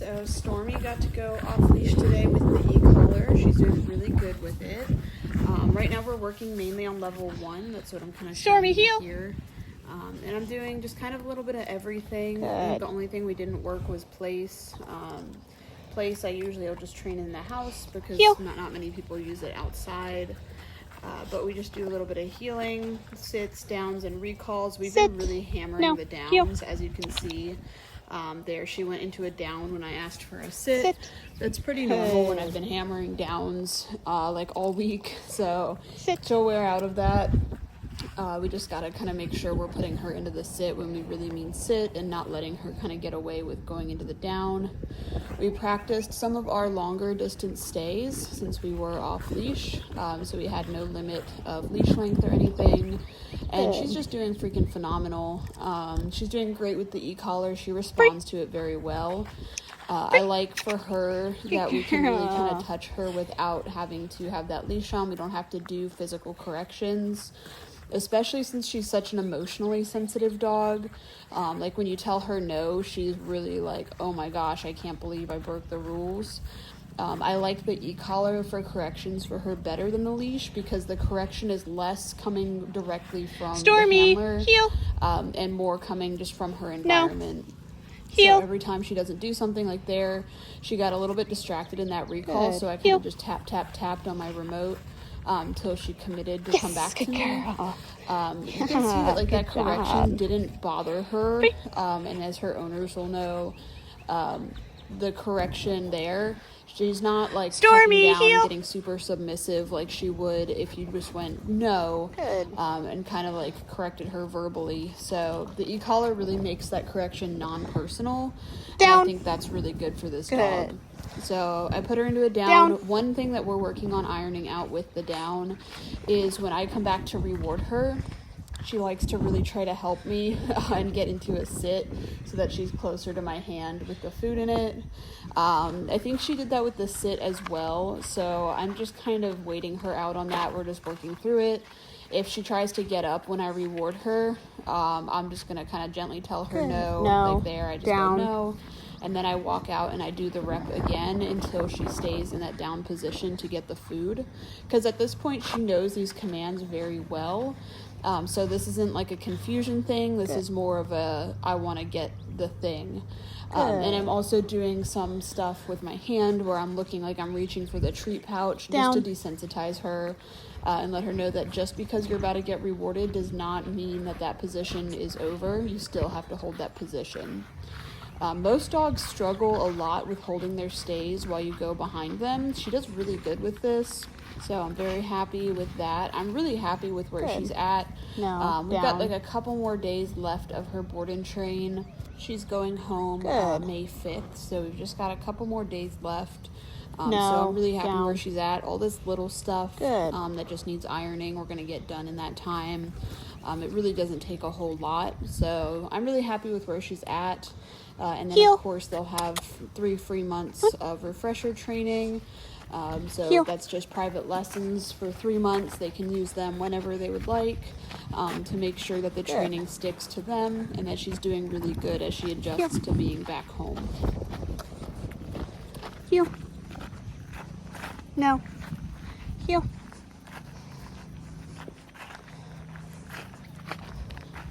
So Stormie got to go off leash today with the e-collar. She's doing really good with it. Right now we're working mainly on level 1. That's what I'm kind of showing you here. And I'm doing just kind of a little bit of everything. I think the only thing we didn't work was place. Place I usually will just train in the house because not many people use it outside. But we just do a little bit of healing, sits, downs, and recalls. We've been really hammering the downs, as you can see. There, she went into a down when I asked for a sit. That's pretty normal when I've been hammering downs like all week, so she'll wear out of that. We just gotta kind of make sure we're putting her into the sit when we really mean sit and not letting her kind of get away with going into the down. We practiced some of our longer distance stays since we were off leash, so we had no limit of leash length or anything, and she's just doing freaking phenomenal. She's doing great with the e-collar. She responds to it very well. I like for her that we can really kind of touch her without having to have that leash on. We don't have to do physical corrections, especially since she's such an emotionally sensitive dog. Like when you tell her no, she's really like, oh my gosh, I can't believe I broke the rules. I like the e-collar for corrections for her better than the leash because the correction is less coming directly from the handler, and more coming just from her environment. So every time she doesn't do something like there, she got a little bit distracted in that recall, so I kind of just tapped on my remote until she committed to come back to me. You can see that like that correction didn't bother her, and as her owners will know, the correction there, she's not like Stormie down and getting super submissive like she would if you just went no, and kind of like corrected her verbally. So the e-collar really makes that correction non-personal, and I think that's really good for this dog. So I put her into a down. One thing that we're working on ironing out with the down is when I come back to reward her, she likes to really try to help me and get into a sit so that she's closer to my hand with the food in it. I think she did that with the sit as well, so I'm just kind of waiting her out on that. We're just working through it. If she tries to get up when I reward her, I'm just going to kind of gently tell her no. Like there, I just go no. And then I walk out and I do the rep again until she stays in that down position to get the food. Because at this point, she knows these commands very well. So this isn't like a confusion thing. This is more of a, I want to get the thing. And I'm also doing some stuff with my hand where I'm looking like I'm reaching for the treat pouch just to desensitize her and let her know that just because you're about to get rewarded does not mean that that position is over. You still have to hold that position. Most dogs struggle a lot with holding their stays while you go behind them. She does really good with this, so I'm very happy with that. I'm really happy with where she's at. We've got like a couple more days left of her board and train. She's going home May 5th, so we've just got a couple more days left. So I'm really happy where she's at. All this little stuff that just needs ironing, we're going to get done in that time. It really doesn't take a whole lot, so I'm really happy with where she's at. And then, of course, they'll have 3 free months of refresher training. So that's just private lessons for 3 months. They can use them whenever they would like to make sure that the training sticks to them and that she's doing really good as she adjusts to being back home.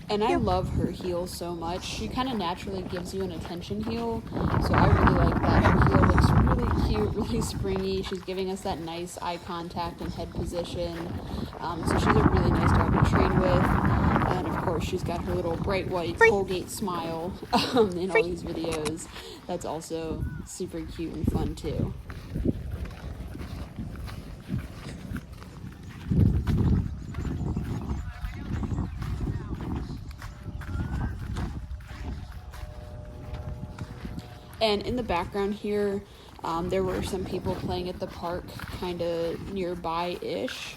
And I love her heel so much. She kind of naturally gives you an attention heel, so I really like that. Her heel looks really cute, really springy. She's giving us that nice eye contact and head position. So she's a really nice dog to train with. And of course, she's got her little bright white Colgate smile in all these videos. That's also super cute and fun too. And in the background here, there were some people playing at the park kind of nearby-ish.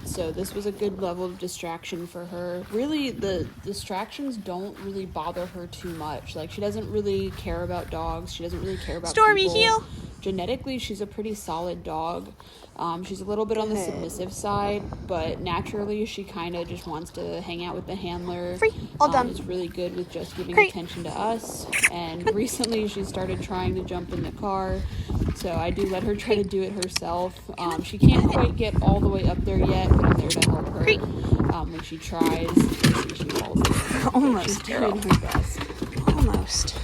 So this was a good level of distraction for her. Really, the distractions don't really bother her too much. Like, she doesn't really care about dogs. She doesn't really care about people. genetically, she's a pretty solid dog. She's a little bit on the submissive side, but naturally she kind of just wants to hang out with the handler. Free. All done. Is really good with just giving attention to us. And recently she started trying to jump in the car, so I do let her try to do it herself. She can't quite get all the way up there yet, but I'm there to help her when she tries. She falls in. Almost, She's doing her best. Almost.